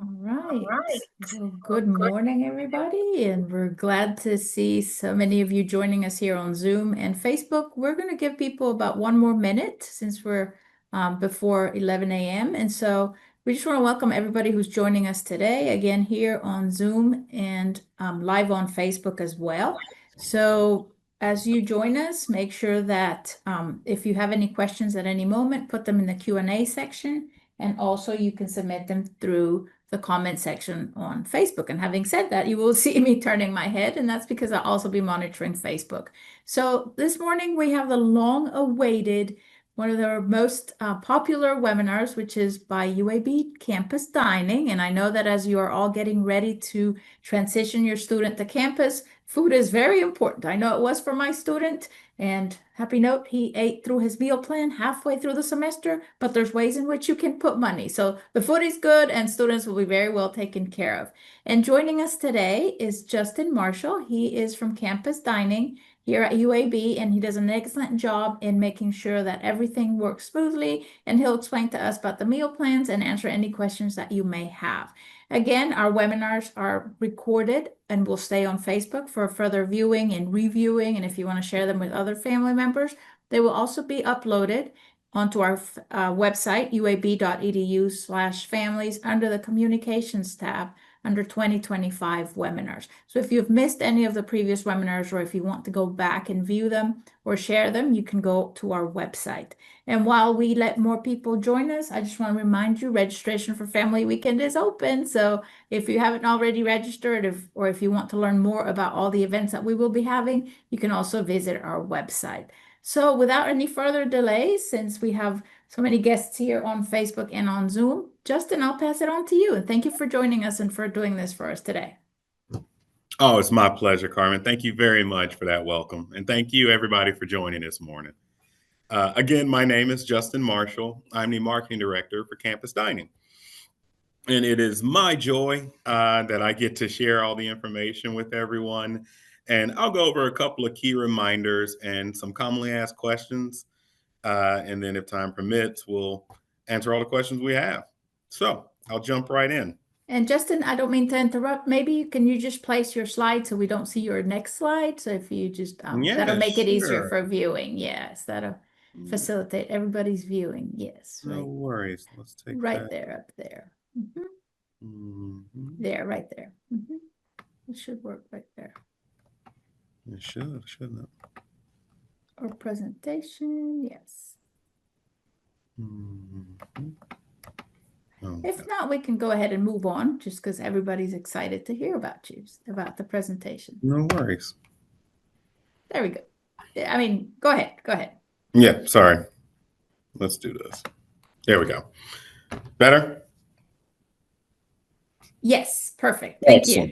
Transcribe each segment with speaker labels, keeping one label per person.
Speaker 1: All right. Well, good morning, everybody, and we're glad to see so many of you joining us here on Zoom and Facebook. We're going to give people about one more minute since we're before 11 a.m. And so we just want to welcome everybody who's joining us today, again, here on Zoom and live on Facebook as well. So as you join us, make sure that if you have any questions at any moment, put them in the Q&A section. And also you can submit them through the comment section on Facebook. And having said that, you will see me turning my head, and that's because I'll also be monitoring Facebook. So this morning we have the long-awaited, one of the most popular webinars, which is by UAB Campus Dining. And I know that as you are all getting ready to transition your student to campus, food is very important. I know it was for my student. And happy note, he ate through his meal plan halfway through the semester, but there's ways in which you can put money. So the food is good and students will be very well taken care of. And joining us today is Justin Marshall. He is from Campus Dining here at UAB, and he does an excellent job in making sure that everything works smoothly. And he'll explain to us about the meal plans and answer any questions that you may have. Again, our webinars are recorded and will stay on Facebook for further viewing and reviewing. And if you want to share them with other family members, they will also be uploaded onto our website, uab.edu/families, under the Communications tab under 2025 webinars. So if you've missed any of the previous webinars, or if you want to go back and view them or share them, you can go to our website. And while we let more people join us, I just want to remind you, registration for Family Weekend is open. So if you haven't already registered, or if you want to learn more about all the events that we will be having, you can also visit our website. So without any further delays, since we have so many guests here on Facebook and on Zoom, Justin, I'll pass it on to you. And thank you for joining us and for doing this for us today.
Speaker 2: Oh, it's my pleasure, Carmen. Thank you very much for that welcome. And thank you, everybody, for joining this morning. Again, my name is Justin Marshall. I'm the marketing director for Campus Dining. And it is my joy that I get to share all the information with everyone. And I'll go over a couple of key reminders and some commonly asked questions. And then, if time permits, we'll answer all the questions we have. So I'll jump right in.
Speaker 1: And Justin, I don't mean to interrupt. Maybe can you just place your slide so we don't see your next slide? So if you just, that'll
Speaker 2: Yeah,
Speaker 1: make it easier
Speaker 2: sure.
Speaker 1: for viewing. Yes, that'll facilitate everybody's viewing. Yes,
Speaker 2: No
Speaker 1: right,
Speaker 2: worries. Let's take
Speaker 1: right
Speaker 2: that.
Speaker 1: there, up there.
Speaker 2: Mhm.
Speaker 1: There, right there. It should work right there.
Speaker 2: It should, shouldn't it?
Speaker 1: Or presentation, yes.
Speaker 2: Mhm.
Speaker 1: If
Speaker 2: Okay.
Speaker 1: not, we can go ahead and move on, just because everybody's excited to hear about you, about the presentation.
Speaker 2: No worries.
Speaker 1: There we go. I mean, go ahead, go ahead.
Speaker 2: Yeah, sorry. Let's do this. There we go. Better?
Speaker 1: Yes, perfect. Thank you.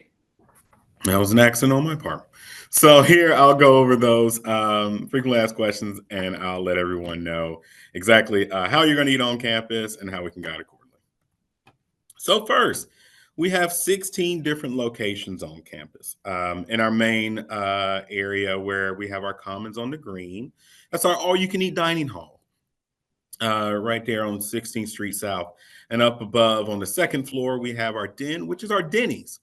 Speaker 2: That was an accent on my part. So here I'll go over those frequently asked questions, and I'll let everyone know exactly how you're going to eat on campus and how we can guide accordingly. So first, we have 16 different locations on campus. In our main area where we have our commons on the green, that's our all-you-can-eat dining hall. Right there on 16th Street South. And up above on the second floor, we have our den, which is our Denny's,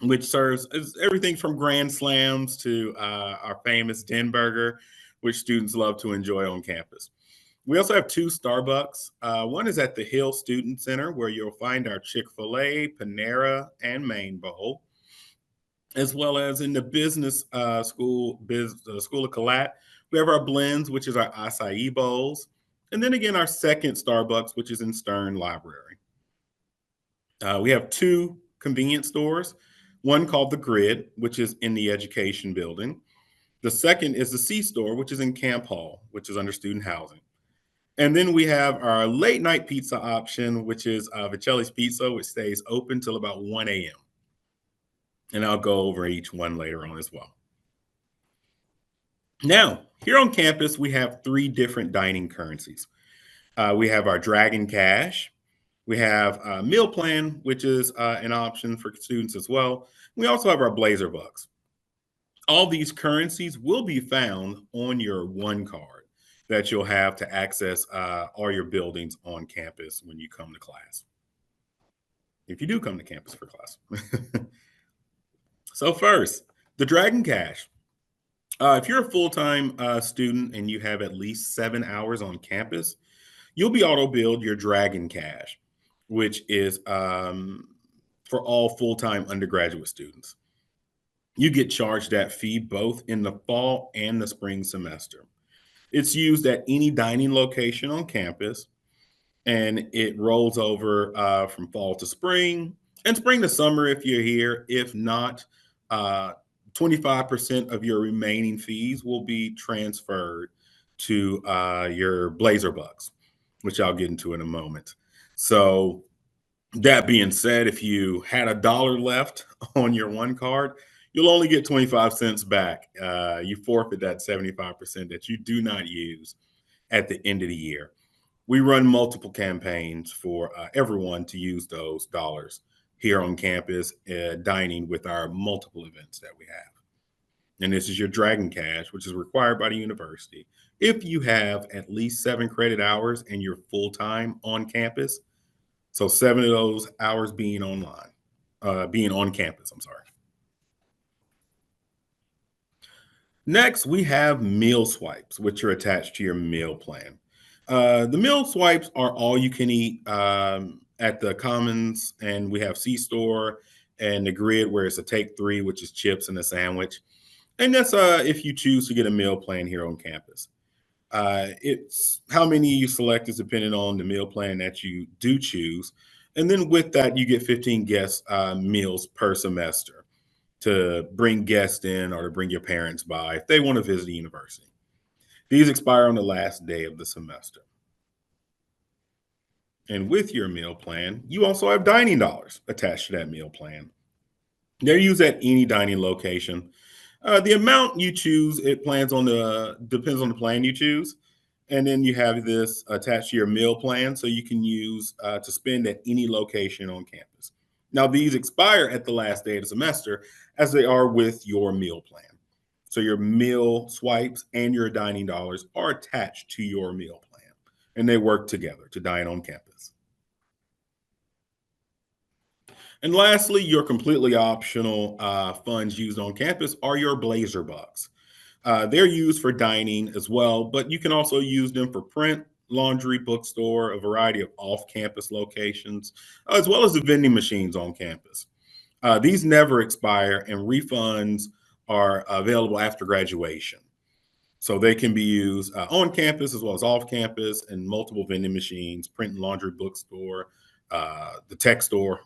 Speaker 2: which serves everything from Grand Slams to our famous Den Burger, which students love to enjoy on campus. We also have two Starbucks. One is at the Hill Student Center, where you'll find our Chick-fil-A, Panera, and Main Bowl, as well as in the business school, School of Collat. We have our blends, which is our acai bowls. And then again, our second Starbucks, which is in Stern Library. We have two convenience stores, one called The Grid, which is in the education building. The second is the C-Store, which is in Camp Hall, which is under student housing. And then we have our late night pizza option, which is Vicelli's Pizza, which stays open till about 1 a.m. And I'll go over each one later on as well. Now, here on campus, we have three different dining currencies. We have our Dragon Cash. We have a meal plan, which is an option for students as well. We also have our Blazer Bucks. All these currencies will be found on your one card that you'll have to access all your buildings on campus when you come to class. if you do come to campus for class. So first, the Dragon Cash. If you're a full-time student and you have at least 7 hours on campus, you'll be auto-billed your Dragon Cash, which is for all full-time undergraduate students. You get charged that fee both in the fall and the spring semester. It's used at any dining location on campus, and it rolls over from fall to spring and spring to summer if you're here. If not, uh, 25% of your remaining fees will be transferred to your Blazer Bucks, which I'll get into in a moment. So, that being said, if you had $1 left on your one card, you'll only get 25 cents back. You forfeit that 75% that you do not use at the end of the year. We run multiple campaigns for everyone to use those dollars here on campus, dining with our multiple events that we have. And this is your Dragon Cash, which is required by the university. If you have at least 7 credit hours and you're full time on campus, so 7 of those hours being online, being on campus, I'm sorry. Next, we have meal swipes, which are attached to your meal plan. The meal swipes are all you can eat at the Commons, and we have C Store and the Grid, where it's a take three, which is chips and a sandwich. And that's if you choose to get a meal plan here on campus. It's how many you select is depending on the meal plan that you do choose. And then with that, you get 15 guest meals per semester to bring guests in or to bring your parents by if they want to visit the university. These expire on the last day of the semester. And with your meal plan, you also have dining dollars attached to that meal plan. They're used at any dining location. The amount you choose, it plans on the depends on the plan you choose. And then you have this attached to your meal plan, so you can use to spend at any location on campus. Now, these expire at the last day of the semester, as they are with your meal plan. So your meal swipes and your dining dollars are attached to your meal plan, and they work together to dine on campus. And lastly, your completely optional funds used on campus are your Blazer Bucks. They're used for dining as well, but you can also use them for print, laundry, bookstore, a variety of off campus locations, as well as the vending machines on campus. These never expire, and refunds are available after graduation. So they can be used on campus as well as off campus and multiple vending machines, print and laundry bookstore, the tech store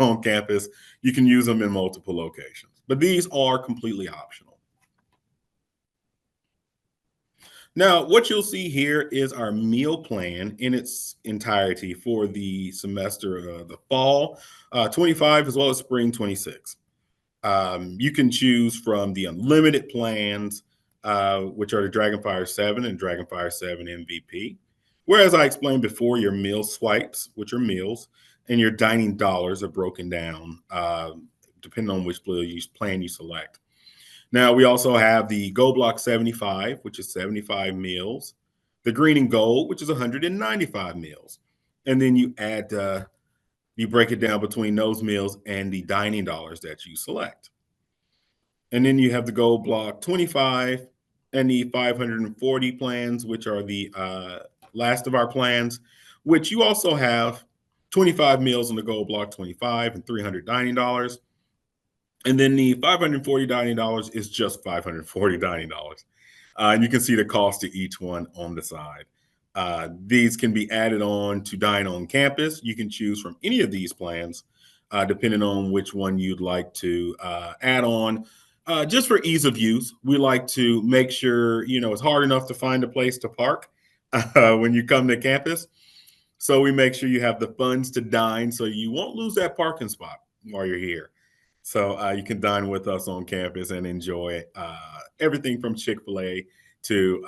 Speaker 2: on campus. You can use them in multiple locations, but these are completely optional. Now, what you'll see here is our meal plan in its entirety for the semester, the fall 25 as well as spring 26. You can choose from the unlimited plans, which are the Dragonfire 7 and Dragonfire 7 MVP. Whereas I explained before, your meal swipes, which are meals, and your dining dollars are broken down depending on which plan you select. Now, we also have the Gold Block 75, which is 75 meals, the Green and Gold, which is 195 meals. And then you break it down between those meals and the dining dollars that you select. And then you have the Gold Block 25 and the 540 plans, which are the last of our plans, which you also have 25 meals on the Gold Block 25 and 300 dining dollars. And then the $540 is just $540. And you can see the cost to each one on the side. These can be added on to dine on campus. You can choose from any of these plans, depending on which one you'd like to add on. Just for ease of use, we like to make sure, it's hard enough to find a place to park when you come to campus. So we make sure you have the funds to dine so you won't lose that parking spot while you're here. So you can dine with us on campus and enjoy everything from Chick-fil-A to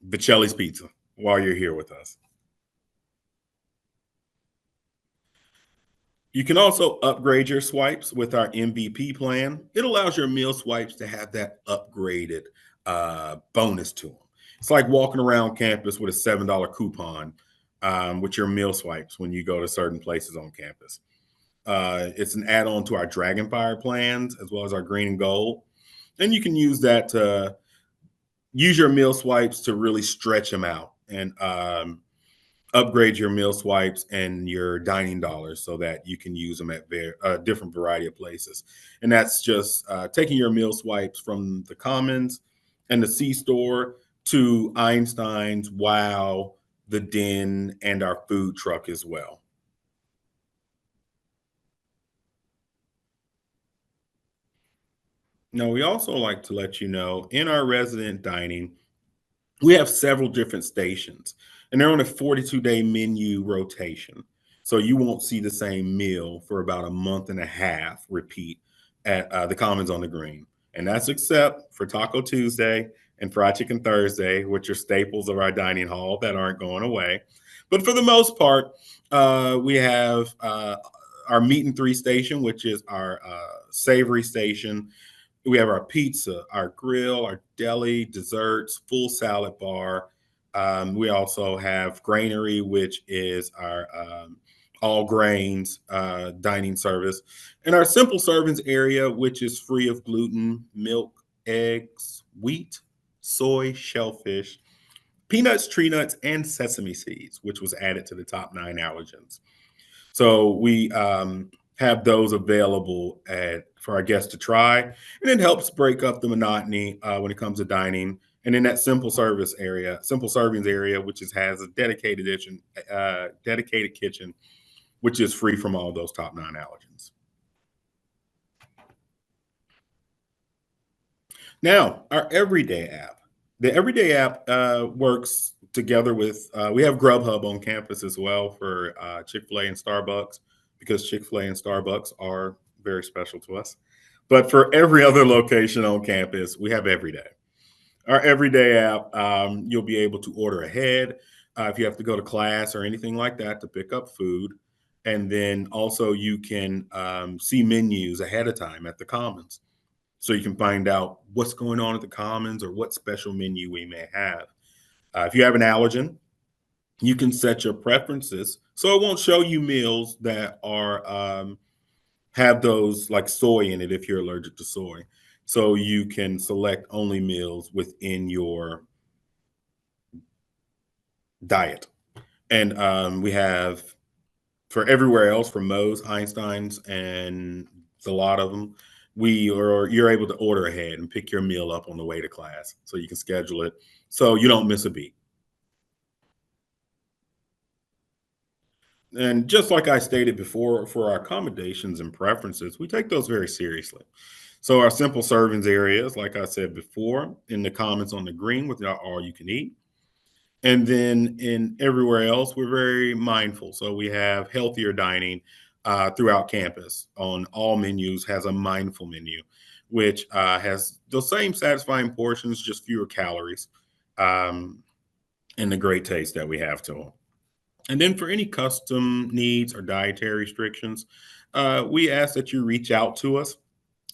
Speaker 2: Bocelli's Pizza while you're here with us. You can also upgrade your swipes with our MVP plan. It allows your meal swipes to have that upgraded bonus to them. It's like walking around campus with a $7 coupon with your meal swipes when you go to certain places on campus. It's an add-on to our Dragonfire plans as well as our green and gold. And you can use that to use your meal swipes to really stretch them out and upgrade your meal swipes and your dining dollars so that you can use them at different variety of places. And that's just taking your meal swipes from the Commons and the C store to Einstein's, Wow, the Den, and our food truck as well. Now, we also like to let you know in our resident dining, we have several different stations, and they're on a 42-day menu rotation. So you won't see the same meal for about a month and a half repeat at the Commons on the Green. And that's except for Taco Tuesday and Fried Chicken Thursday, which are staples of our dining hall that aren't going away. But for the most part, we have our Meat and Three station, which is our savory station. We have our pizza, our grill, our deli, desserts, full salad bar. We also have Granary, which is our all grains dining service, and our simple servings area, which is free of gluten, milk, eggs, wheat, soy, shellfish, peanuts, tree nuts, and sesame seeds, which was added to the top 9 allergens. So we have those available for our guests to try, and it helps break up the monotony when it comes to dining. And in that simple servings area, which has a dedicated kitchen, which is free from all those top 9 allergens. Now, our Everyday app. The Everyday app works together with, we have Grubhub on campus as well for Chick-fil-A and Starbucks, because Chick-fil-A and Starbucks are very special to us. But for every other location on campus, we have Everyday. Our Everyday app, you'll be able to order ahead if you have to go to class or anything like that to pick up food. And then also you can see menus ahead of time at the Commons. So you can find out what's going on at the Commons or what special menu we may have. If you have an allergen, you can set your preferences so it won't show you meals that are have those like soy in it if you're allergic to soy. So you can select only meals within your diet. And we have for everywhere else, for Moe's, Einstein's, and a lot of them, you're able to order ahead and pick your meal up on the way to class, so you can schedule it so you don't miss a beat. And just like I stated before, for our accommodations and preferences, we take those very seriously. So our simple servings areas, like I said before, in the Commons on the Green with our all you can eat. And then in everywhere else, we're very mindful. So we have healthier dining throughout campus on all menus, has a mindful menu, which has the same satisfying portions, just fewer calories, um, and the great taste that we have to them. And then for any custom needs or dietary restrictions, we ask that you reach out to us.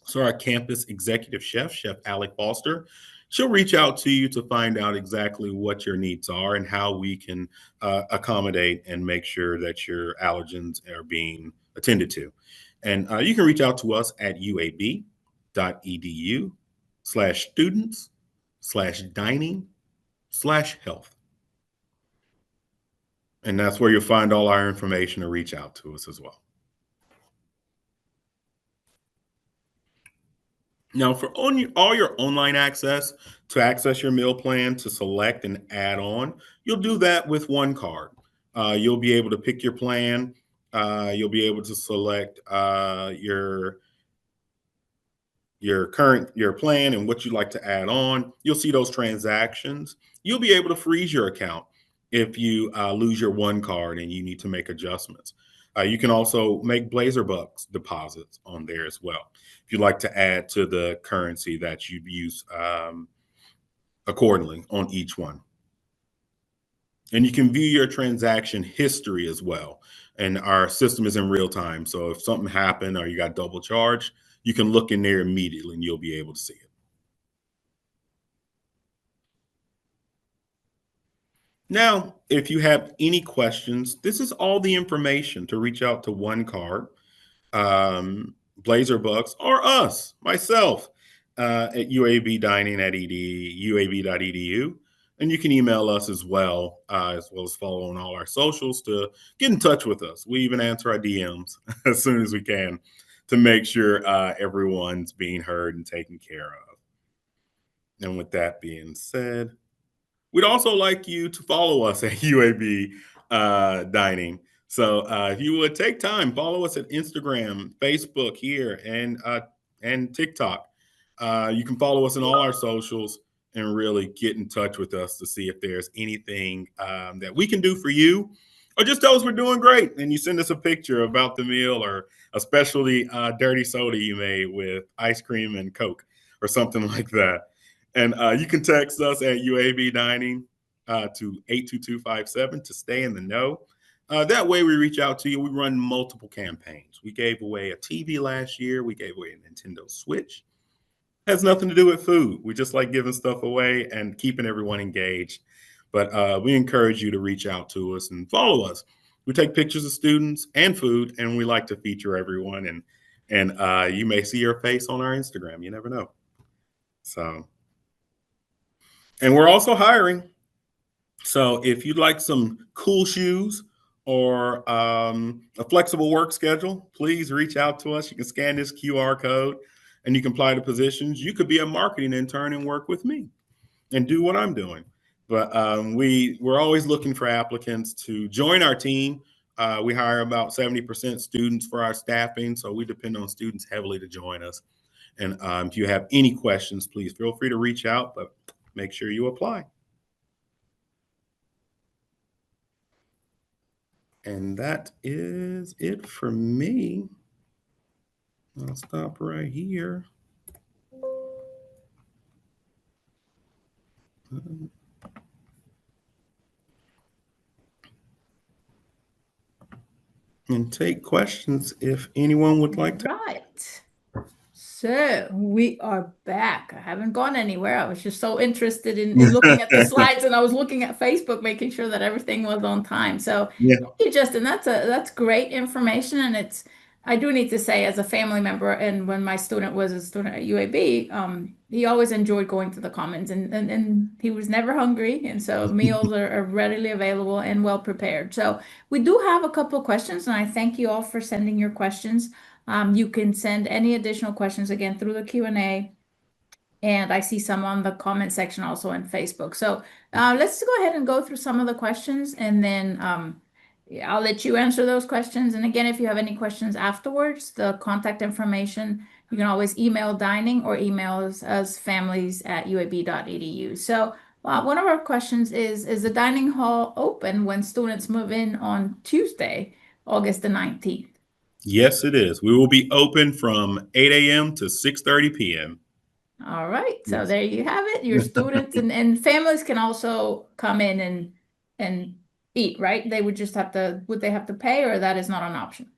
Speaker 2: So our campus executive chef, Chef Alec Foster, she'll reach out to you to find out exactly what your needs are and how we can accommodate and make sure that your allergens are being attended to. And you can reach out to us at uab.edu/students/dining/health. And that's where you'll find all our information to reach out to us as well. Now, for all your online access to access your meal plan, to select and add on, you'll do that with one card. You'll be able to pick your plan. You'll be able to select your plan and what you'd like to add on. You'll see those transactions. You'll be able to freeze your account if you lose your one card and you need to make adjustments. You can also make Blazer Bucks deposits on there as well if you'd like to add to the currency that you've used accordingly on each one. And you can view your transaction history as well. And our system is in real time. So if something happened or you got double charged, you can look in there immediately and you'll be able to see it. Now, if you have any questions, this is all the information to reach out to one card, Blazer Bucks, or us, myself, at UAB Dining at uab.edu. And you can email us as well as follow on all our socials to get in touch with us. We even answer our DMs as soon as we can to make sure everyone's being heard and taken care of. And with that being said, we'd also like you to follow us at UAB Dining. So if you would take time, follow us at Instagram, Facebook here, and TikTok. You can follow us on all our socials and really get in touch with us to see if there's anything that we can do for you, or just tell us we're doing great. And you send us a picture about the meal or a specialty dirty soda you made with ice cream and Coke or something like that. And you can text us at UAB Dining to 82257 to stay in the know. That way, we reach out to you. We run multiple campaigns. We gave away a TV last year. We gave away a Nintendo Switch. Has nothing to do with food. We just like giving stuff away and keeping everyone engaged. But we encourage you to reach out to us and follow us. We take pictures of students and food, and we like to feature everyone. And you may see your face on our Instagram. You never know. So, and we're also hiring. So if you'd like some cool shoes or a flexible work schedule, please reach out to us. You can scan this QR code and you can apply to positions. You could be a marketing intern and work with me and do what I'm doing. But we're always looking for applicants to join our team. We hire about 70% students for our staffing, so we depend on students heavily to join us. And if you have any questions, please feel free to reach out, but make sure you apply. And that is it for me. I'll stop right here. And take questions if anyone would like to.
Speaker 1: Right. So we are back. I haven't gone anywhere. I was just so interested in looking at the slides, and I was looking at Facebook, making sure that everything was on time. So
Speaker 2: Yeah.
Speaker 1: thank you, Justin. That's great information. And it's I do need to say, as a family member, and when my student was a student at UAB, he always enjoyed going to the Commons, and he was never hungry. And so meals are readily available and well prepared. So we do have a couple of questions, and I thank you all for sending your questions. You can send any additional questions again through the Q&A. And I see some on the comment section also on Facebook. So let's go ahead and go through some of the questions, and then yeah, I'll let you answer those questions. And again, if you have any questions afterwards, the contact information, you can always email dining or email us families@uab.edu. So one of our questions is the dining hall open when students move in on Tuesday, August the 19th?
Speaker 2: Yes, it is. We will be open from 8 a.m. to 6:30 p.m.
Speaker 1: All right, so
Speaker 2: Yes.
Speaker 1: there you have it. Your students and families can also come in and eat, right? They would just have to, would they have to pay, or that is not an option?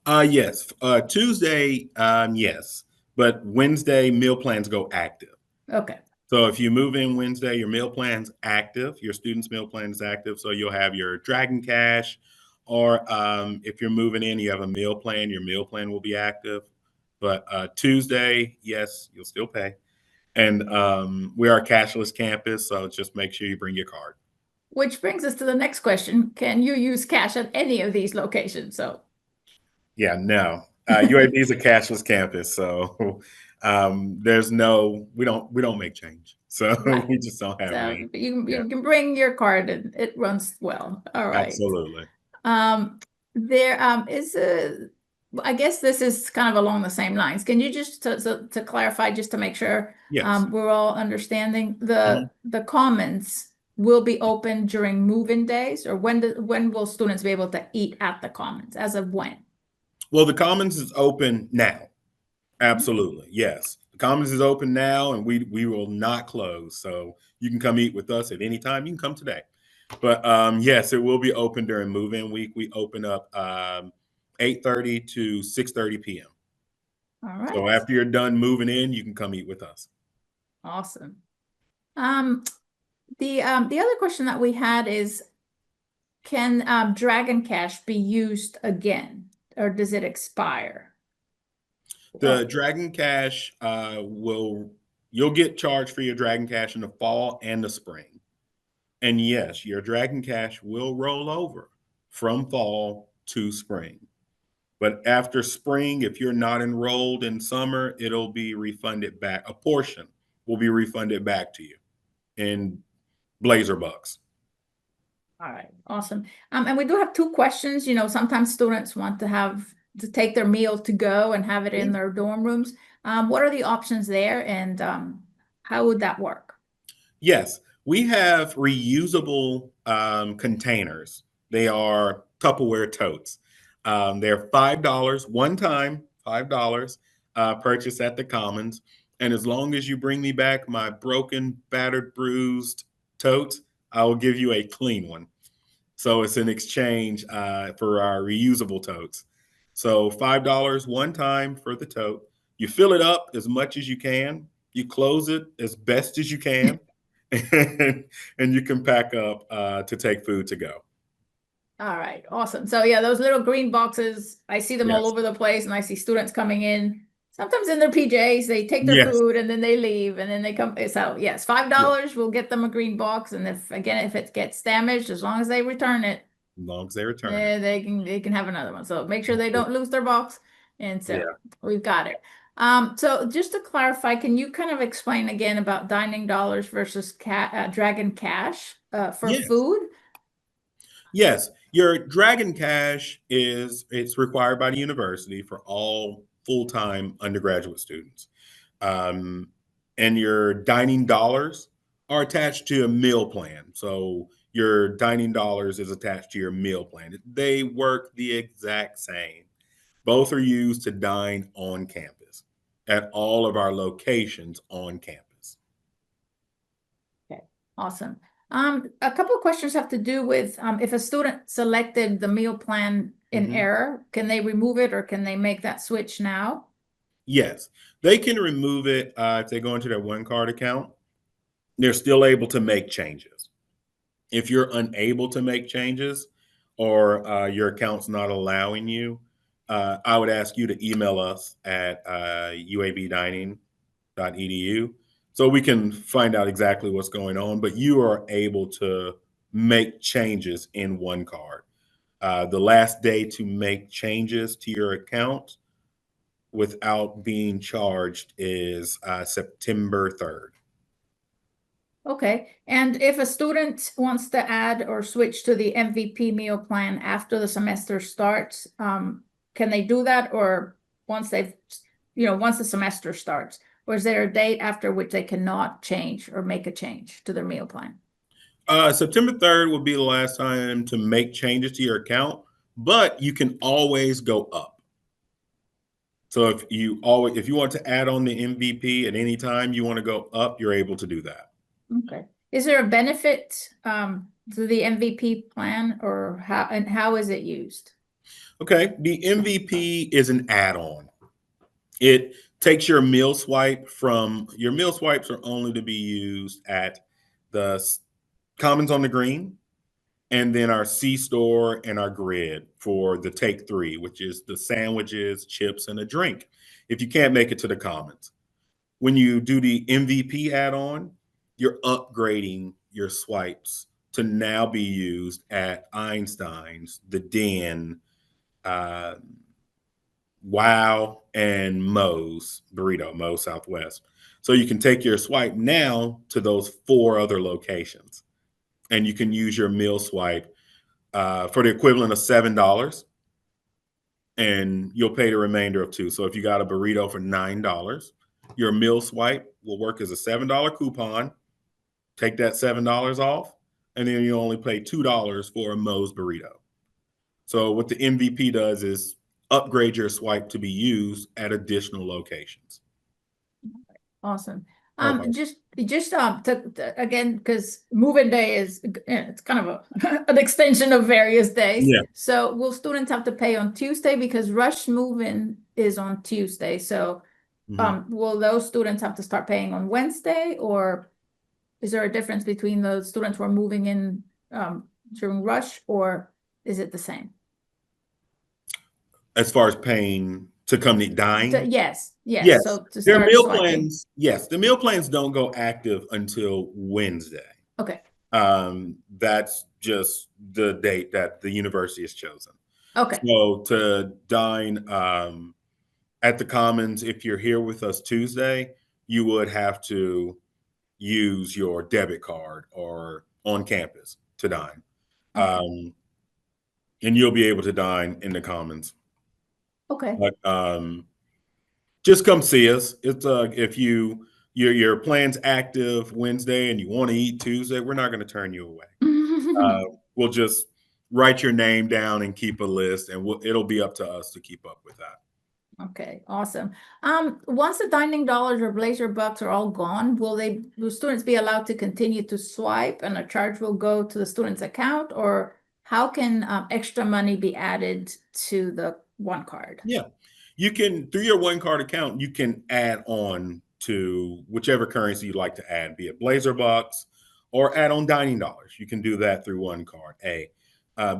Speaker 2: Yes. Tuesday, yes. But Wednesday, meal plans go active.
Speaker 1: Okay.
Speaker 2: So if you move in Wednesday, your meal plan's active. Your student's meal plan is active. So you'll have your Dragon Cash, or if you're moving in, you have a meal plan. Your meal plan will be active. But Tuesday, yes, you'll still pay. And we are a cashless campus, so just make sure you bring your card.
Speaker 1: Which brings us to the next question. Can you use cash at any of these locations? So,
Speaker 2: Yeah, no. UAB is a cashless campus, so there's no we don't make change, so
Speaker 1: right.
Speaker 2: we just don't have
Speaker 1: So
Speaker 2: any. Yeah,
Speaker 1: you can bring your card and it runs well. All right.
Speaker 2: absolutely.
Speaker 1: Um, there is a, I guess this is kind of along the same lines. Can you just to clarify, just to make sure
Speaker 2: Yes.
Speaker 1: we're all understanding
Speaker 2: Mhm.
Speaker 1: the commons will be open during move-in days, or when will students be able to eat at the commons? As of when?
Speaker 2: Well, the Commons is open now. Absolutely, yes. The Commons is open now, and we will not close. So you can come eat with us at any time. You can come today. But yes, it will be open during move-in week. We open up 8:30 to 6:30 p.m.
Speaker 1: All
Speaker 2: So
Speaker 1: right.
Speaker 2: after you're done moving in, you can come eat with us.
Speaker 1: Awesome. Um, The other question that we had is, can Dragon Cash be used again, or does it expire?
Speaker 2: The Dragon Cash will you'll get charged for your Dragon Cash in the fall and the spring. And yes, your Dragon Cash will roll over from fall to spring. But after spring, if you're not enrolled in summer, it'll be refunded back. A portion will be refunded back to you in Blazer bucks.
Speaker 1: All right, awesome. And we do have two questions. Sometimes students want to take their meal to go and have it
Speaker 2: Yeah.
Speaker 1: in their dorm rooms. What are the options there, and how would that work?
Speaker 2: Yes, we have reusable containers. They are Tupperware totes. They're $5 one time, $5 purchase at the Commons. And as long as you bring me back my broken, battered, bruised totes, I will give you a clean one. So it's an exchange for our reusable totes. So $5 one time for the tote. You fill it up as much as you can. You close it as best as you can, and you can pack up to take food to go.
Speaker 1: All right, awesome. So yeah, those little green boxes, I see them all
Speaker 2: Yes.
Speaker 1: over the place, and I see students coming in, sometimes in their PJs, they take their
Speaker 2: Yes.
Speaker 1: food and then they leave and then they come. So yes, five
Speaker 2: Yes.
Speaker 1: dollars, we'll get them a green box. And if it gets damaged, as long as they return it,
Speaker 2: As long as they return it.
Speaker 1: yeah, they can have another one. So make sure they don't lose their box. And so
Speaker 2: Yeah.
Speaker 1: we've got it. So just to clarify, can you kind of explain again about dining dollars versus Dragon Cash for
Speaker 2: Yes.
Speaker 1: food?
Speaker 2: Yes, your Dragon Cash it's required by the university for all full-time undergraduate students. Um, and your dining dollars are attached to a meal plan. So your dining dollars is attached to your meal plan. They work the exact same. Both are used to dine on campus at all of our locations on campus.
Speaker 1: Okay, awesome. A couple of questions have to do with if a student selected the meal plan in
Speaker 2: Mhm.
Speaker 1: error, can they remove it or can they make that switch now?
Speaker 2: Yes, they can remove it if they go into their one card account. They're still able to make changes. If you're unable to make changes or your account's not allowing you, I would ask you to email us at uabdining.edu so we can find out exactly what's going on. But you are able to make changes in one card. The last day to make changes to your account without being charged is September 3rd.
Speaker 1: Okay, and if a student wants to add or switch to the MVP meal plan after the semester starts, can they do that, or once the semester starts, or is there a date after which they cannot change or make a change to their meal plan?
Speaker 2: September 3rd will be the last time to make changes to your account, but you can always go up. So if you want to add on the MVP at any time you want to go up, you're able to do that.
Speaker 1: Okay. Is there a benefit to the MVP plan, or how is it used?
Speaker 2: Okay, the MVP is an add-on. It takes your meal swipes are only to be used at the Commons on the Green and then our C store and our grid for the take three, which is the sandwiches, chips, and a drink. If you can't make it to the Commons, when you do the MVP add on, you're upgrading your swipes to now be used at Einstein's, the Den, uh, Wow, and Moe's Southwest. So you can take your swipe now to those four other locations, and you can use your meal swipe for the equivalent of $7, and you'll pay the remainder of two. So if you got a burrito for $9, your meal swipe will work as a $7 coupon. Take that $7 off, and then you only pay $2 for a Moe's burrito. So what the MVP does is upgrade your swipe to be used at additional locations.
Speaker 1: Awesome.
Speaker 2: Okay.
Speaker 1: Just again, because moving day is it's kind of an extension of various days.
Speaker 2: Yeah.
Speaker 1: So will students have to pay on Tuesday because rush moving is on Tuesday? So
Speaker 2: Mhm.
Speaker 1: will those students have to start paying on Wednesday, or is there a difference between the students who are moving in during rush, or is it the same?
Speaker 2: As far as paying to come to dine,
Speaker 1: Yes, yes.
Speaker 2: yes,
Speaker 1: So to
Speaker 2: their
Speaker 1: start
Speaker 2: meal
Speaker 1: swiping.
Speaker 2: plans. Yes, the meal plans don't go active until Wednesday.
Speaker 1: Okay.
Speaker 2: That's just the date that the university has chosen.
Speaker 1: Okay.
Speaker 2: So to dine at the Commons, if you're here with us Tuesday, you would have to use your debit card or on campus to dine.
Speaker 1: Okay.
Speaker 2: Um, and you'll be able to dine in the Commons.
Speaker 1: Okay.
Speaker 2: But just come see us. It's if your plan's active Wednesday and you want to eat Tuesday, we're not going to turn you away. We'll just write your name down and keep a list, and it'll be up to us to keep up with that.
Speaker 1: Okay, awesome. Once the dining dollars or Blazer bucks are all gone, will students be allowed to continue to swipe and a charge will go to the student's account, or how can extra money be added to the one card?
Speaker 2: Yeah. You can, through your one card account, you can add on to whichever currency you'd like to add, be it Blazer Bucks or add on dining dollars. You can do that through one card. A.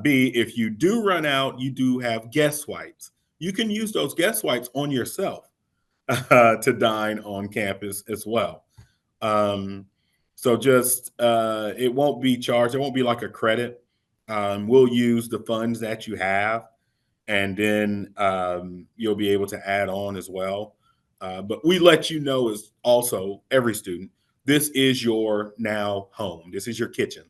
Speaker 2: B, if you do run out, you do have guest swipes. You can use those guest swipes on yourself to dine on campus as well. Um, so just it won't be charged. It won't be like a credit. We'll use the funds that you have, and then you'll be able to add on as well. But we let you know as also every student, this is your now home. This is your kitchen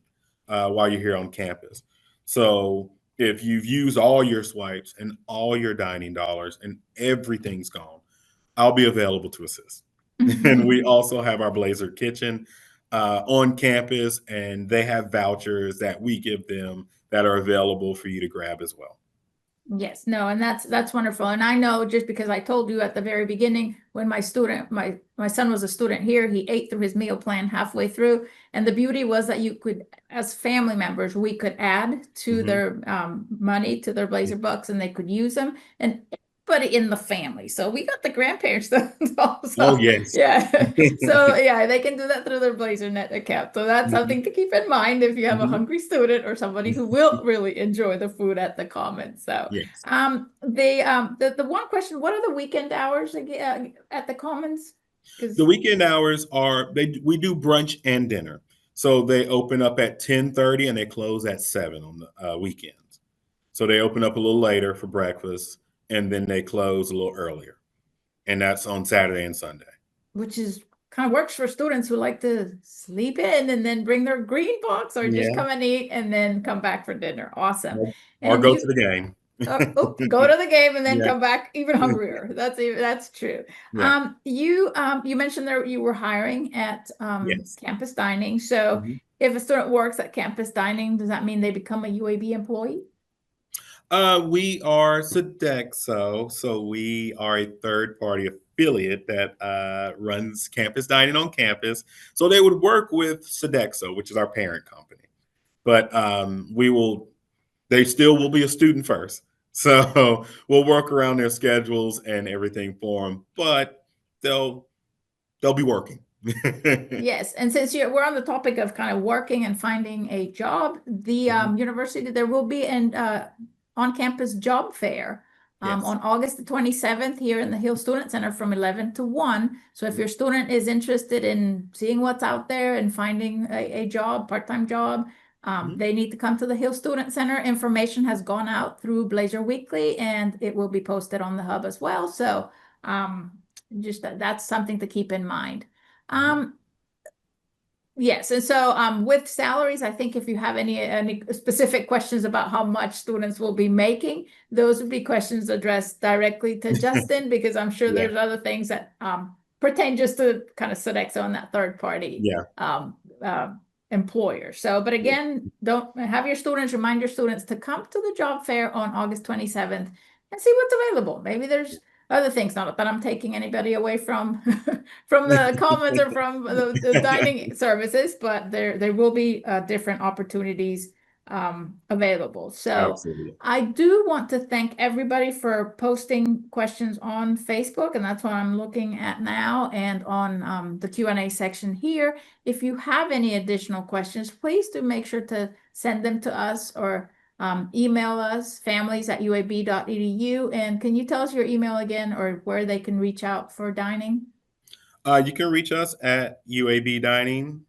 Speaker 2: while you're here on campus. So if you've used all your swipes and all your dining dollars and everything's gone, I'll be available to assist. And we also have our Blazer Kitchen on campus, and they have vouchers that we give them that are available for you to grab as well.
Speaker 1: Yes, no, and that's wonderful. And I know, just because I told you at the very beginning, when my son was a student here, he ate through his meal plan halfway through. And the beauty was that you could, as family members, we could add to
Speaker 2: Mhm.
Speaker 1: their money to their Blazer Bucks, and they could use them. And everybody in the family. So we got the grandparents
Speaker 2: Oh,
Speaker 1: also.
Speaker 2: yes.
Speaker 1: Yeah. So yeah, they can do that through their Blazer Net account. So that's
Speaker 2: Mhm,
Speaker 1: something to keep in mind if you have a
Speaker 2: mhm.
Speaker 1: hungry student or somebody who will really enjoy the food at the Commons. So
Speaker 2: Yes.
Speaker 1: the one question, what are the weekend hours again at the Commons?
Speaker 2: The
Speaker 1: Because
Speaker 2: weekend hours are we do brunch and dinner. So they open up at 10:30 and they close at 7 on the weekends. So they open up a little later for breakfast and then they close a little earlier. And that's on Saturday and Sunday.
Speaker 1: which is kind of works for students who like to sleep in and then bring their green box, or just
Speaker 2: Yeah.
Speaker 1: come and eat and then come back for dinner. Awesome.
Speaker 2: Or
Speaker 1: And
Speaker 2: go to
Speaker 1: you
Speaker 2: the game.
Speaker 1: go to the game and then
Speaker 2: Yeah.
Speaker 1: come back even hungrier. That's true.
Speaker 2: Yeah.
Speaker 1: You mentioned there you were hiring at
Speaker 2: Yes.
Speaker 1: campus dining. So
Speaker 2: Mhm.
Speaker 1: if a student works at campus dining, does that mean they become a UAB employee?
Speaker 2: We are Sodexo, so we are a third-party affiliate that runs campus dining on campus. So they would work with Sodexo, which is our parent company, but they still will be a student first. So we'll work around their schedules and everything for them, but they'll they'll be working.
Speaker 1: Yes, and since we're on the topic of kind of working and finding a job, the
Speaker 2: Mhm.
Speaker 1: university, there will be an on-campus job fair
Speaker 2: Yes.
Speaker 1: on August the 27th here in the Hill Student Center from 11 to 1. So if
Speaker 2: Mhm.
Speaker 1: your student is interested in seeing what's out there and finding a job, part-time job,
Speaker 2: Mhm.
Speaker 1: they need to come to the Hill Student Center. Information has gone out through Blazer Weekly, and it will be posted on the hub as well. So just that's something to keep in mind.
Speaker 2: Mhm.
Speaker 1: Um, Yes, and so with salaries, I think if you have any specific questions about how much students will be making, those would be questions addressed directly to Justin, because I'm sure
Speaker 2: Yeah.
Speaker 1: there's other things that pertain just to kind of Sodexo and that third party
Speaker 2: Yeah.
Speaker 1: employer. So, but
Speaker 2: Yeah.
Speaker 1: again, don't have your students, remind your students to come to the job fair on August 27th and see what's available. Maybe there's other things, not that I'm taking anybody away from from the comments or from the dining services, but there will be different opportunities available. So
Speaker 2: Absolutely.
Speaker 1: I do want to thank everybody for posting questions on Facebook, and that's what I'm looking at now, and on the Q&A section here. If you have any additional questions, please do make sure to send them to us, or email us, families@uab.edu. And can you tell us your email again, or where they can reach out for dining?
Speaker 2: You can reach us at UAB Dining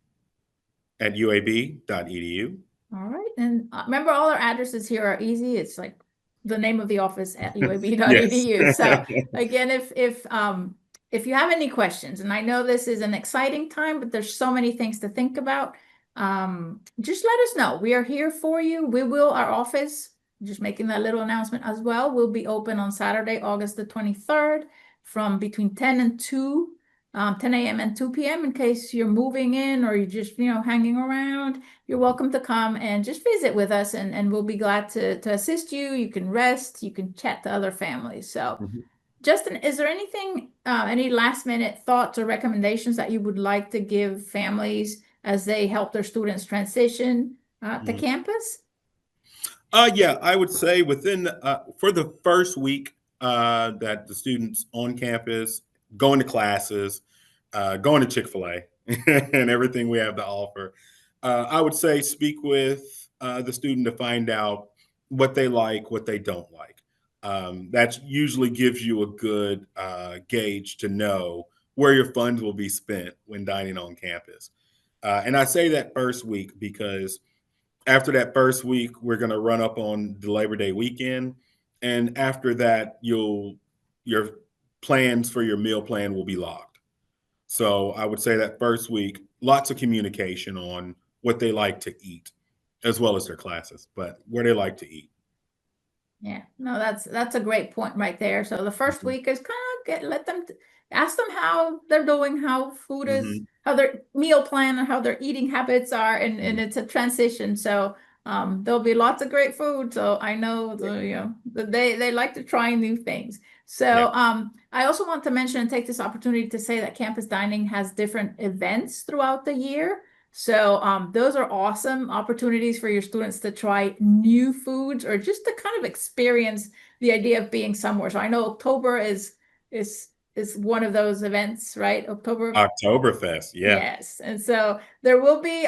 Speaker 2: at uab.edu.
Speaker 1: All right. And remember, all our addresses here are easy. It's like the name of the office at
Speaker 2: Yes.
Speaker 1: uab.edu. So again, if you have any questions, and I know this is an exciting time, but there's so many things to think about, just let us know. We are here for you. Our office, just making that little announcement as well, will be open on Saturday, August the 23rd, from between 10 and 2, 10 a.m. and 2 p.m. in case you're moving in, or you're just, hanging around. You're welcome to come and just visit with us, and we'll be glad to assist you. You can rest, you can chat to other families. So,
Speaker 2: Mhm.
Speaker 1: Justin, is there anything, any last minute thoughts or recommendations that you would like to give families as they help their students transition to
Speaker 2: Mhm.
Speaker 1: campus?
Speaker 2: Yeah, I would say within for the first week that the students on campus going to classes, going to Chick-fil-A and everything we have to offer, I would say speak with the student to find out what they like, what they don't like. That usually gives you a good gauge to know where your funds will be spent when dining on campus. And I say that first week because after that first week, we're going to run up on the Labor Day weekend, and after that, your plans for your meal plan will be locked. So I would say that first week, lots of communication on what they like to eat, as well as their classes, but where they like to eat.
Speaker 1: Yeah, no, that's a great point right there. So the first
Speaker 2: Mhm.
Speaker 1: week is kind of let them ask them how they're doing, how food is,
Speaker 2: Mhm.
Speaker 1: how their meal plan and how their eating habits are, and
Speaker 2: Mhm.
Speaker 1: it's a transition. So there'll be lots of great food. So I know
Speaker 2: Yeah.
Speaker 1: they like to try new things.
Speaker 2: Yeah.
Speaker 1: So I also want to mention and take this opportunity to say that campus dining has different events throughout the year. So those are awesome opportunities for your students to try new foods, or just to kind of experience the idea of being somewhere. So I know October is is one of those events, right? October.
Speaker 2: Oktoberfest. Yeah.
Speaker 1: Yes, and so there will be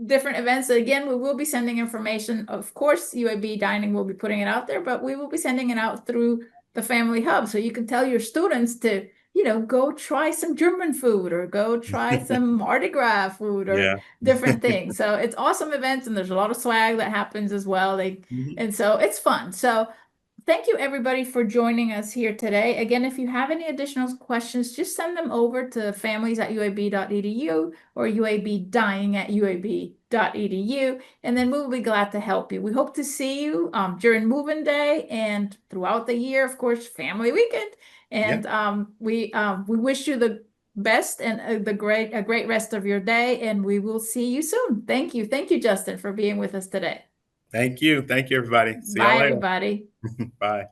Speaker 1: different events. Again, we will be sending information. Of course, UAB Dining will be putting it out there, but we will be sending it out through the Family Hub, so you can tell your students to, go try some German food, or go try some Mardi Gras food, or
Speaker 2: Yeah.
Speaker 1: different things. So it's awesome events, and there's a lot of swag that happens as well.
Speaker 2: Mhm.
Speaker 1: And so it's fun. So thank you, everybody, for joining us here today. Again, if you have any additional questions, just send them over to families@uab.edu, or uabdying@uab.edu, and then we'll be glad to help you. We hope to see you during moving day and throughout the year, of course, family weekend.
Speaker 2: Yeah.
Speaker 1: And we wish you the best, and a great rest of your day, and we will see you soon. Thank you, Justin, for being with us today.
Speaker 2: Thank you. Thank you, everybody. See y'all
Speaker 1: Bye,
Speaker 2: later.
Speaker 1: everybody.
Speaker 2: Bye.